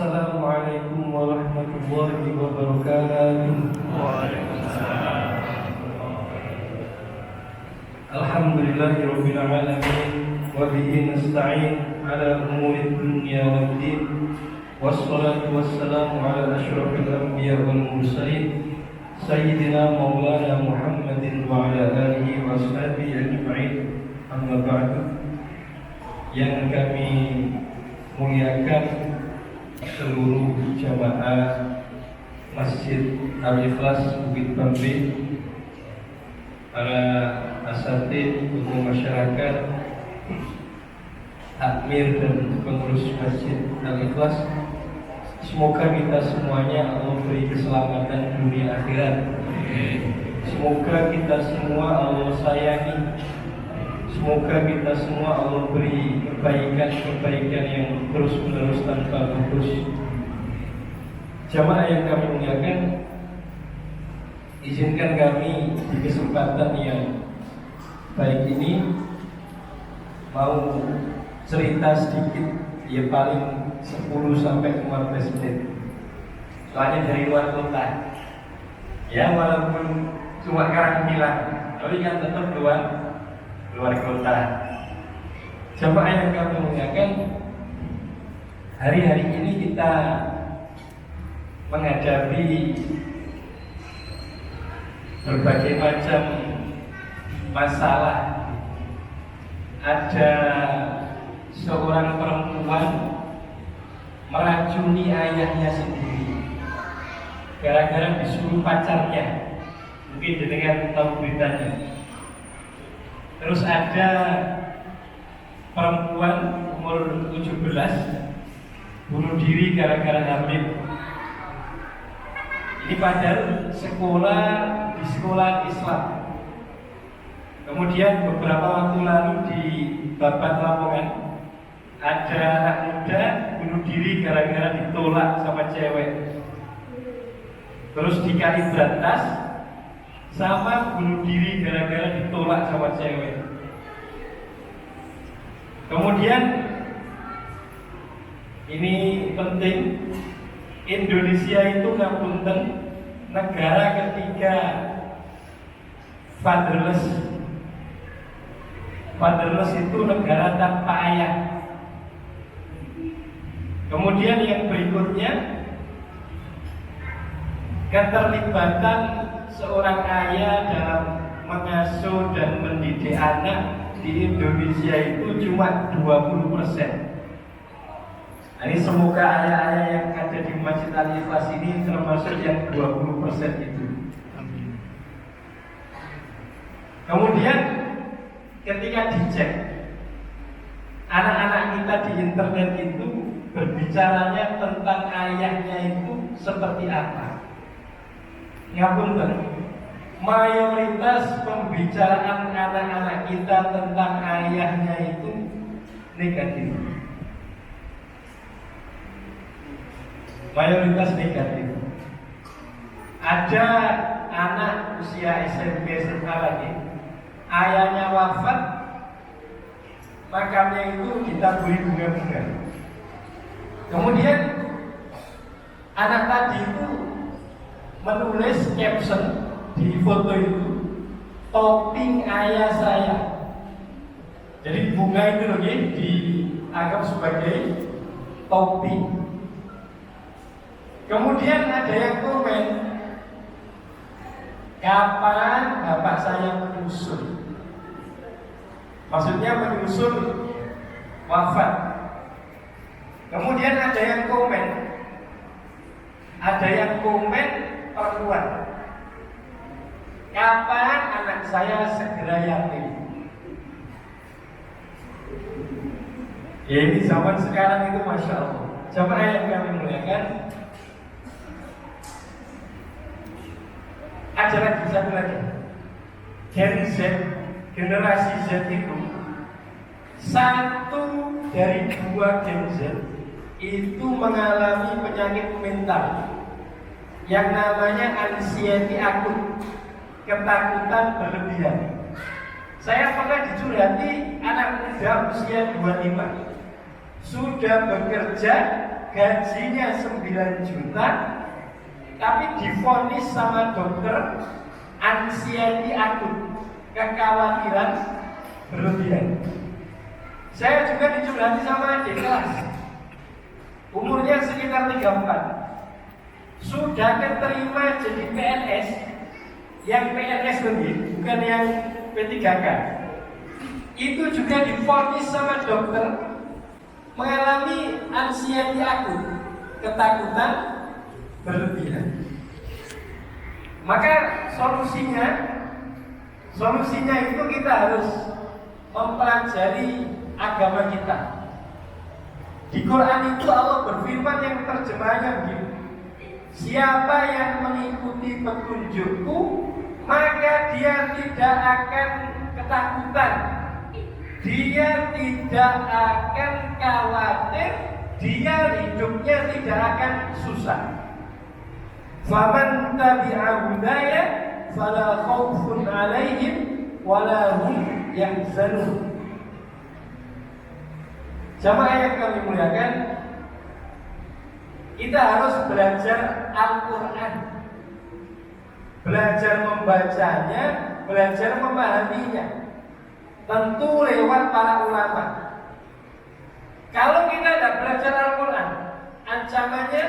Assalamualaikum warahmatullahi wabarakatuh. Waalaikumsalam. Alhamdulillahirabbil alamin wa bihi nasta'in ala umuri dunya waddin. Wassalatu wassalamu ala asyrafil anbiya wal mursalin sayyidina maulana Muhammadin wa ala alihi wa ashabihi ajma'in. Amma ba'du. Yang kami muliakan seluruh jamaah Masjid Al-Ikhlas Bukit Bambi, para asatid, umum masyarakat, takmir dan pengurus Masjid Al-Ikhlas, semoga kita semuanya Allah beri keselamatan dunia akhirat. Semoga kita semua Allah sayangi. Semoga kita semua Allah beri kebaikan-kebaikan yang terus-menerus tanpa putus. Jamaah yang kami muliakan, izinkan kami di kesempatan yang baik ini mau cerita sedikit, ya paling 10-15 menit. Soalnya dari luar kota, ya walaupun cuma Karangpilang, tapi kan tetap luar kota. Jamaah yang kami muliakan, hari-hari ini kita menghadapi berbagai macam masalah. Ada seorang perempuan meracuni ayahnya sendiri gara-gara disuruh pacarnya. Mungkin jenengan tahu beritanya. Terus ada perempuan umur 17 bunuh diri gara-gara hamil. Ini padahal di sekolah Islam. Kemudian beberapa waktu lalu di Babat Lamongan ada anak muda bunuh diri gara-gara ditolak sama cewek. Terus di Kalibrantas sama bunuh diri gara-gara ditolak sama cewek. Kemudian ini penting, Indonesia itu ngapunten negara ketiga fatherless. Fatherless itu negara tanpa ayah. Kemudian yang berikutnya, keterlibatan seorang ayah dalam mengasuh dan mendidik anak di Indonesia itu cuma 20%. Ini semoga ayah-ayah yang ada di Masjid Al-Ikhlas ini termasuk yang 20% itu. Kemudian ketika dicek, anak-anak kita di internet itu berbicaranya tentang ayahnya itu seperti apa? Ngapunten, mayoritas pembicaraan anak-anak kita tentang ayahnya itu negatif. Mayoritas negatif. Ada anak usia SMP SMA lagi, ayahnya wafat, makamnya itu ditaburi bunga-bunga. Kemudian anak tadi itu menulis caption di foto itu, topping ayah saya. Jadi bunga itu loh dianggap sebagai topping. Kemudian ada yang komen, kapan bapak saya menyusul? Maksudnya menyusul wafat. Kemudian ada yang komen perempuan, kapan anak saya segera yatim? Ya ini zaman sekarang itu Masya Allah. Jamaah yang kami muliakan, ada lagi satu lagi, Gen Z, generasi Z itu, 1 dari 2 Gen Z itu mengalami penyakit mental yang namanya anxiety akut, ketakutan berlebihan. Saya pernah dicurhati anak muda usia 25, sudah bekerja gajinya 9 juta, tapi divonis sama dokter anxiety akut, kekhawatiran berlebihan. Saya juga dicurhati sama adik kelas, umurnya sekitar 34, sudah keterima jadi PNS, yang PNS lebih, bukan yang P3K. Itu juga divonis sama dokter mengalami anxiety akut, ketakutan berlebihan. Maka solusinya itu kita harus mempelajari agama kita. Di Quran itu Allah berfirman yang terjemahannya begini: siapa yang mengikuti petunjukku, maka dia tidak akan ketakutan, dia tidak akan khawatir, dia hidupnya tidak akan susah. Faman tabi'a hudaya fala khaufun 'alaihim wala hum yahzanun. Jamaah yang kami muliakan, kita harus belajar Al-Quran, belajar membacanya, belajar memahaminya, tentu lewat para ulama. Kalau kita tidak belajar Al-Quran, ancamannya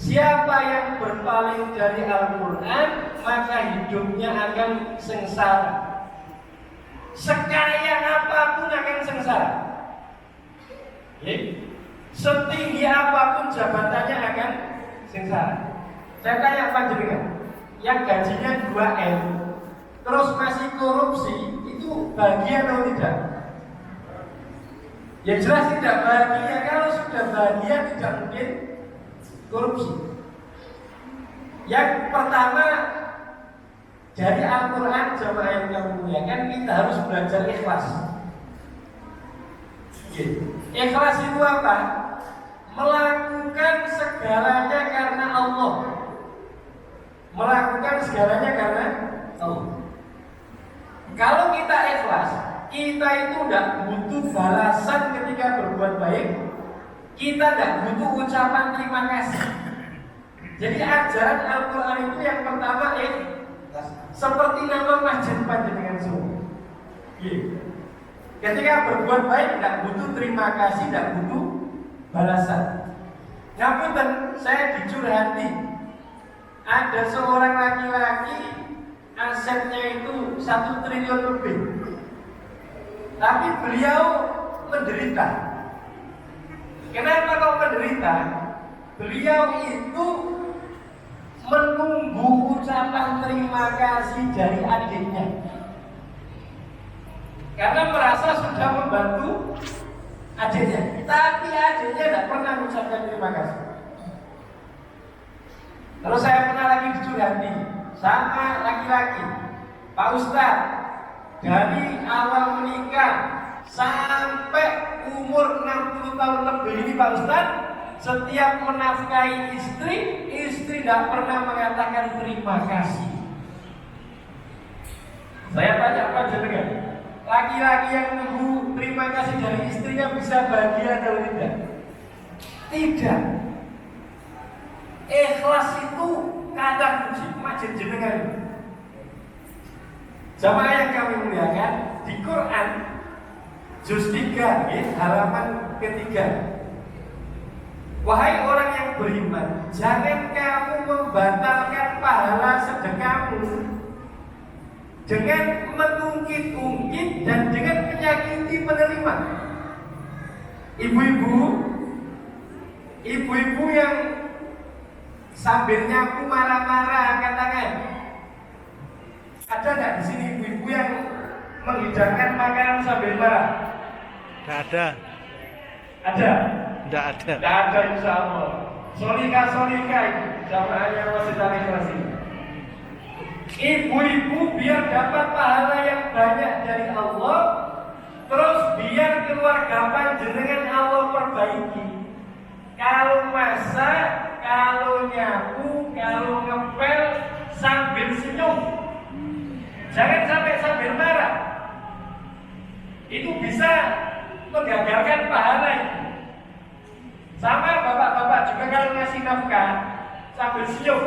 siapa yang berpaling dari Al-Quran, maka hidupnya akan sengsara. Sekaya apapun akan sengsara. Setinggi apapun jabatannya akan sengsara. Saya tanya panjenengan, yang gajinya 2M terus masih korupsi, itu bahagia atau tidak? Ya jelas tidak bahagia. Kalau sudah bahagia tidak mungkin korupsi. Yang pertama, dari Al-Quran, jamaah yang kami muliakan, kita harus belajar ikhlas. Ikhlas itu apa? Melakukan segalanya karena Allah. Melakukan segalanya karena Allah. Kalau kita ikhlas, kita itu tidak butuh balasan ketika berbuat baik. Kita tidak butuh ucapan terima kasih. Jadi ajaran Al-Quran itu yang pertama ikhlas. Seperti nama masjid panjenengan semua. Ketika berbuat baik tidak butuh terima kasih, tidak butuh balasan. Ngapunten, saya dicurhati. Ada seorang laki-laki asetnya itu 1 triliun lebih, tapi beliau menderita. Kenapa kau menderita? Beliau itu menunggu ucapan terima kasih dari adiknya, karena merasa sudah membantu adiknya, tapi adiknya tidak pernah mengucapkan terima kasih. Terus saya pernah lagi dicurhati sama laki-laki, Pak Ustadz, dari awal menikah sampai umur 60 tahun lebih ini Pak Ustadz, setiap menafkahi istri tidak pernah mengatakan terima kasih. Saya tanya apa jenengan? Laki-laki yang nunggu terima kasih dari istrinya bisa bahagia atau tidak? Tidak. Ikhlas itu kata kunci majid jenengan. Jamaah yang kami muliakan, di Quran juz 3 halaman ketiga. Wahai orang yang beriman, jangan kamu membatalkan pahala sedekahmu dengan mengungkit-ungkit dan dengan menyakiti penerima. Ibu-ibu yang sambil nyapu marah-marah angkat tangan. Ada nggak di sini ibu-ibu yang menghidangkan makanan sambil marah? Tidak ada. Ada? Tidak ada. Tidak ada, insya Allah. Solika itu jamaahnya masih tadi klasik. Ibu-ibu biar dapat pahala yang banyak dari Allah, terus biar keluarga panjenengan Allah perbaiki. Kalau masak, kalau nyapu, kalau ngepel sambil senyum, jangan sampai sambil marah. Itu bisa menggagalkan pahala itu. Sama bapak-bapak juga kalau ngasih nafkah sambil senyum.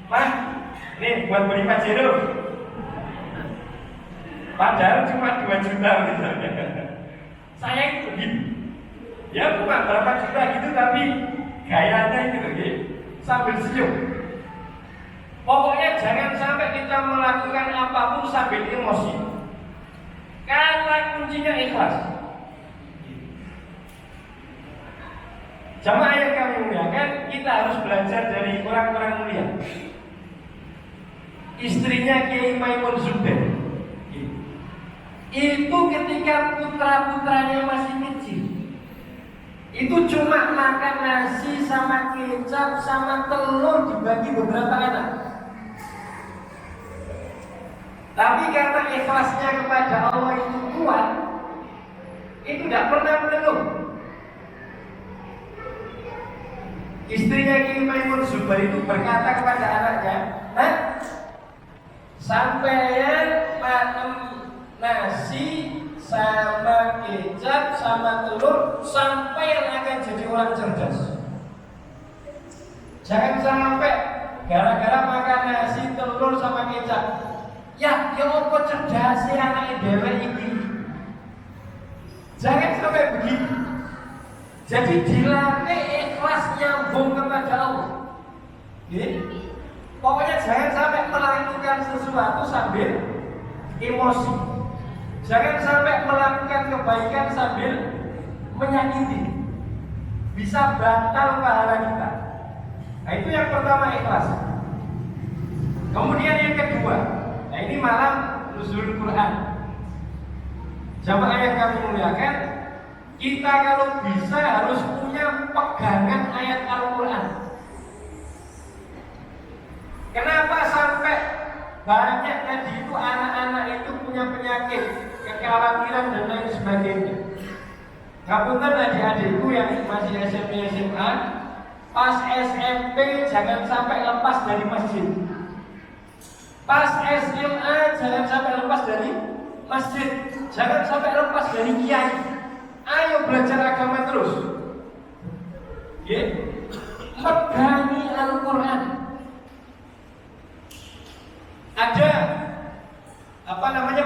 Mah, nih buat beli Pajero. Padahal cuma 2 juta misalnya. Saya itu begitu. Ya cuma berapa juta gitu tapi gayanya itu gitu. Sambil senyum. Pokoknya jangan sampai kita melakukan apapun sambil emosi. Kata kuncinya ikhlas. Jamaah yang kami muliakan, kita harus belajar dari orang-orang mulia. Istrinya Kiai Maimun Zubair itu ketika putra-putranya masih kecil, itu cuma makan nasi sama kecap sama telur dibagi beberapa anak. Tapi karena ikhlasnya kepada Allah itu kuat, itu tidak pernah mengeluh. Istrinya Kiai Maimun Zubair itu berkata kepada anaknya, "Nah, sampeyan makan nasi sama kecap sama telur sampeyan akan jadi orang cerdas. Jangan sampai gara-gara makan nasi telur sama kecap, ya apa cerdasnya anak dewek ini. Jangan sampai begitu. Jadi dilatih ikhlas nyambung kepada Allah. Pokoknya jangan sampai melakukan sesuatu sambil emosi. Jangan sampai melakukan kebaikan sambil menyakiti. Bisa batal pahala kita. Nah itu yang pertama, ikhlas. Kemudian yang kedua, nah ini malam nuzul Quran. Jamaah yang kami muliakan, kita kalau bisa harus punya pegangan ayat Al-Quran. Kenapa sampai banyak tadi itu anak-anak itu punya penyakit, kekhawatiran dan lain sebagainya. Ngapunten adik-adikku yang masih SMP SMA, pas SMP jangan sampai lepas dari masjid. Pas SMA jangan sampai lepas dari masjid. Jangan sampai lepas dari kiai. Ayo belajar agama terus. Pegangi Al-Quran. Ada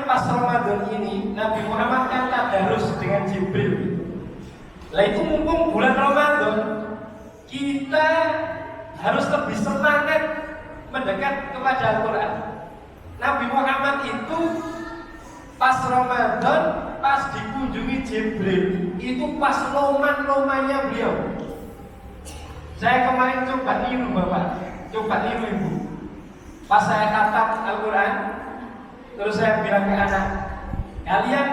pas Ramadan ini Nabi Muhammad kan tadarus dengan Jibril. Lah itu mumpung bulan Ramadan, kita harus lebih semangat mendekat kepada Al-Quran. Nabi Muhammad itu pas Ramadan, pas dikunjungi Jibril, itu pas loman-lomannya beliau. Saya kemarin coba niru Bapak, coba niru Ibu. Pas saya khatam Al-Quran, terus saya bilang ke anak, kalian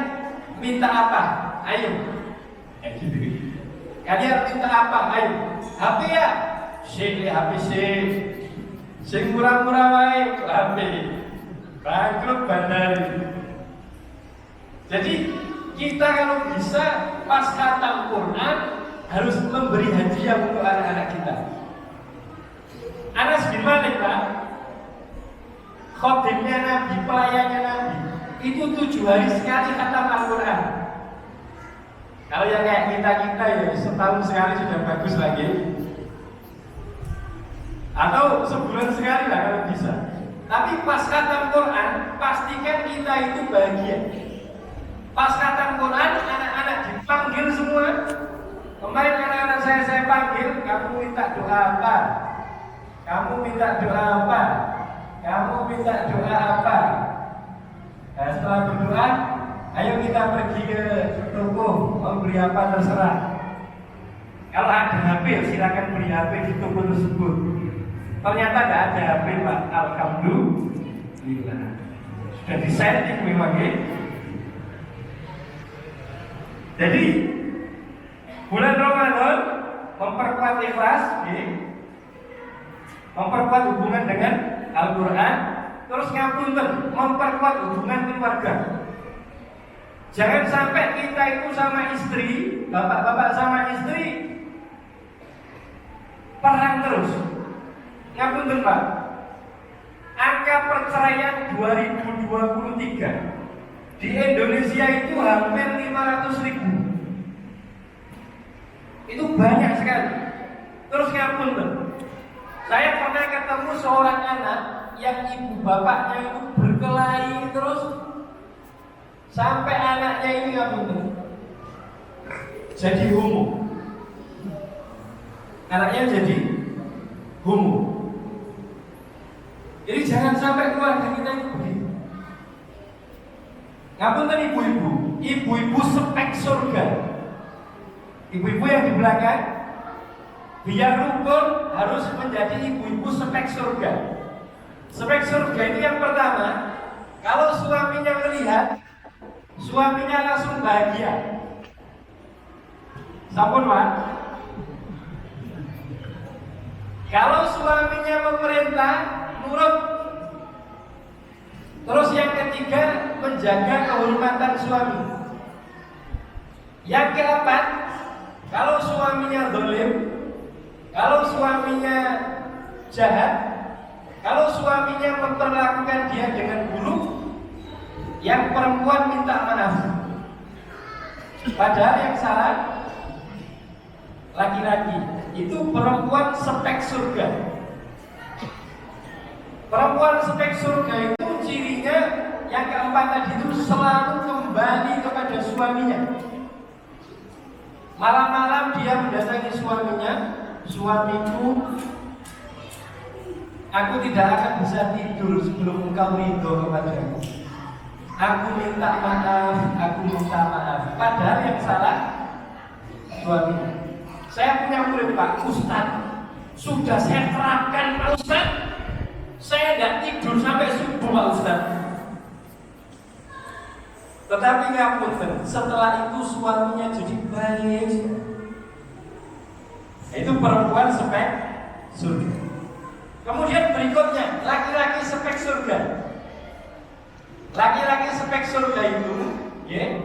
minta apa? Ayo. Kalian minta apa? Ayo. HP ya? HP sing murah-murah wae HP. Bangkrut bandari. Jadi kita kalau bisa pas khatam Quran harus memberi hadiah untuk anak-anak kita. Anas bin Malik Pak, khotibnya Nabi, pelayannya Nabi, itu 7 hari sekali khatam Al-Quran. Kalau yang kayak kita ya setahun sekali sudah bagus lagi, atau sebulan sekali lah kalau bisa. Tapi pas khatam Quran, pastikan kita itu bahagia. Pas khatam Quran, anak-anak dipanggil semua. Kemarin anak-anak saya panggil, kamu minta doa apa? Kamu minta doa apa? Kamu minta doa apa? Nah, setelah berdoa, ayo kita pergi ke toko, mau beli apa terserah. Kalau ada HP, silakan beli HP di toko tersebut. Ternyata tidak ada HP Pak, alhamdulillah. Sudah disetting memang ya. Jadi bulan Ramadan memperkuat ikhlas, memperkuat hubungan dengan Al-Quran, terus ngapunten, memperkuat hubungan keluarga. Jangan sampai kita itu sama istri, bapak-bapak sama istri perang terus. Ngapunten Pak, angka perceraian 2023 di Indonesia itu hampir 500.000. Itu banyak sekali. Terus ngapunten, saya pernah ketemu seorang anak yang ibu bapaknya itu berkelahi terus sampai anaknya ini ngapunten jadi homo. Anaknya jadi homo. Jadi jangan sampai keluarga kita itu begitu. Ngapunten ibu-ibu, ibu-ibu spek surga. Ibu-ibu yang di belakang, biar rukun harus menjadi ibu-ibu spek surga. Spek surga itu yang pertama, kalau suaminya melihat, suaminya langsung bahagia. Sampun Pak. Kalau suaminya memerintah, nurut. Terus yang ketiga, menjaga kehormatan suami. Yang keempat, kalau suaminya zalim, kalau suaminya jahat, kalau suaminya memperlakukan dia dengan buruk, yang perempuan minta maaf. Padahal yang salah laki-laki. Itu perempuan spek surga. Perempuan spek surga itu cirinya yang keempat tadi itu selalu kembali kepada suaminya. Malam-malam dia mendatangi suaminya, suamiku, aku tidak akan bisa tidur sebelum engkau ridho kepadaku. Aku minta maaf, aku minta maaf. Padahal yang salah suaminya. Saya punya murid Pak Ustadz, sudah saya terapkan Pak Ustadz, saya tidak tidur sampai subuh Pak Ustadz. Tetapi ngapunten, setelah itu suaminya jadi baik. Itu perempuan spek surga. Kemudian berikutnya, laki-laki spek surga. Laki-laki spek surga itu, ya,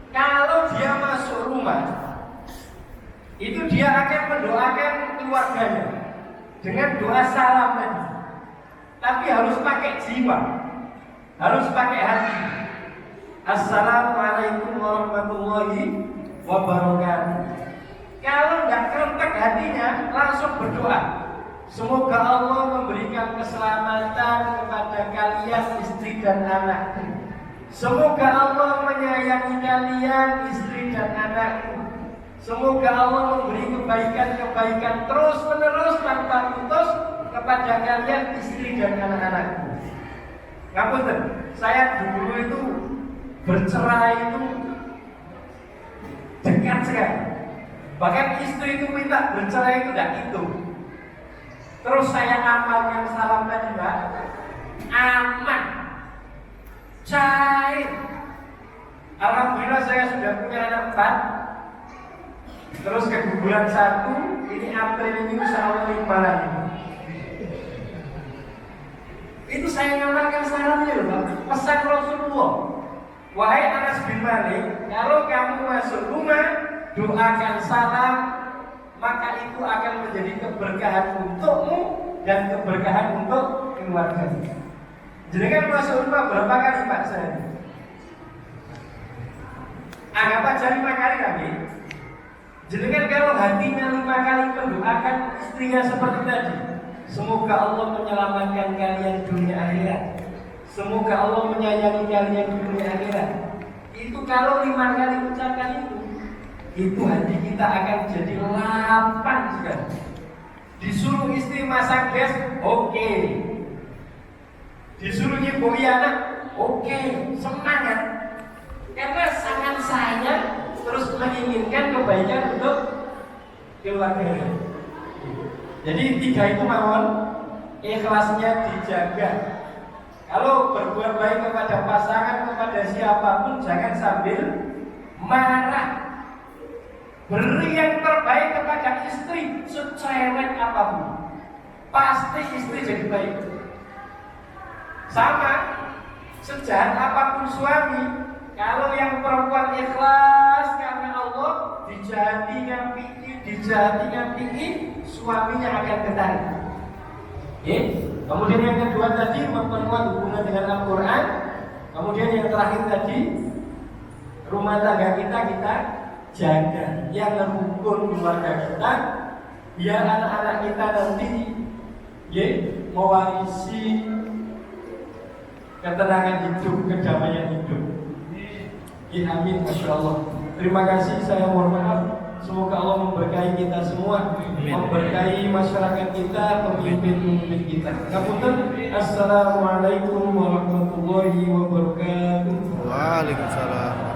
kalau dia masuk rumah, itu dia akan mendoakan keluarganya dengan doa salam tadi. Tapi harus pakai jiwa, harus pakai hati. Assalamualaikum warahmatullahi wabarakatuh. Kalau nggak kerentek hatinya, langsung berdoa. Semoga Allah memberikan keselamatan kepada kalian, istri dan anak. Semoga Allah menyayangi kalian, istri dan anak. Semoga Allah memberi kebaikan-kebaikan terus-menerus tanpa putus kepada kalian, istri dan anak-anakku. Ngapunten, saya dulu itu bercerai itu dekat sekali. Bahkan istri itu minta bercerai itu tidak gitu. Terus saya amalkan salam tadi Pak, aman, cair. Alhamdulillah saya sudah punya anak 4. Terus keguguran 1, ini April ini insya Allah 5 lagi. Itu saya ngamalkan salamnya loh Pak. Pesan Rasulullah, wahai Anas bin Malik, kalau kamu masuk rumah, doakan salam, maka itu akan menjadi keberkahan untukmu dan keberkahan untuk keluarga. Jenengan masuk rumah berapa kali Pak sehari? Anggap aja 5 kali lagi. Jenengan kalau hatinya 5 kali mendoakan istrinya seperti tadi, semoga Allah menyelamatkan kalian dunia akhirat, semoga Allah menyayangi kalian dunia akhirat. Itu kalau 5 kali ucapkan itu hati kita akan jadi lapang sekali. Disuruh istri masak gas, oke. Disuruh nyibui anak, oke, semangat. Karena sangat sayang, terus menginginkan kebaikan untuk keluarga. Jadi 3 itu mawon, ikhlasnya dijaga. Kalau berbuat baik kepada pasangan, kepada siapapun, jangan sambil marah. Beri yang terbaik kepada istri, secerewet apapun, pasti istri jadi baik. Sama, sejahat apapun suami, kalau yang perempuan ikhlas karena Allah, dijahati ngampiki, suaminya akan tertarik. Kemudian yang kedua tadi memperkuat hubungan dengan Al-Quran. Kemudian yang terakhir tadi, rumah tangga kita jaga. yang rukun keluarga kita, biar anak-anak kita nanti mewarisi ketenangan hidup, kedamaian hidup. Amin, masya Allah. Terima kasih, saya mohon maaf. Semoga Allah memberkahi kita semua, memberkahi masyarakat kita, pemimpin-pemimpin kita. Ngapunten. Assalamualaikum warahmatullahi wabarakatuh. Waalaikumsalam.